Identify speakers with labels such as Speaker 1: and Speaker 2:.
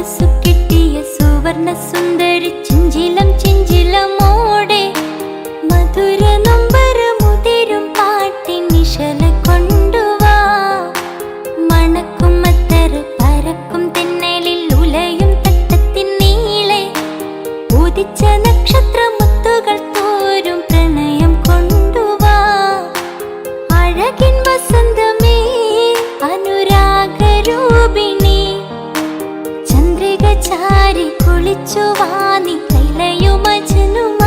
Speaker 1: മനസ്സു കിട്ടിയ സുവർണ സുന്ദരി ചിഞ്ചിലം ചിഞ്ചിലമോടെ മധുര നൊമ്പര മുതിരും പാട്ടിൻ നിശല കൊണ്ടുവാ. മണക്കും മത്തർ പരക്കും തെന്നലിൽ ഉലയും തട്ടത്തിൻ നീളെ ഉദിച്ച നക്ഷത്രമുത്തുകൾ തോരും പ്രണയം കൊണ്ടുവാ. അഴകിൻ വസന്തമേ അനുരാഗരൂപിണി ചന്ദ്രിക ചാരി കുളിച്ചു വാ നീ ലൈലയും മജ്നുമായി.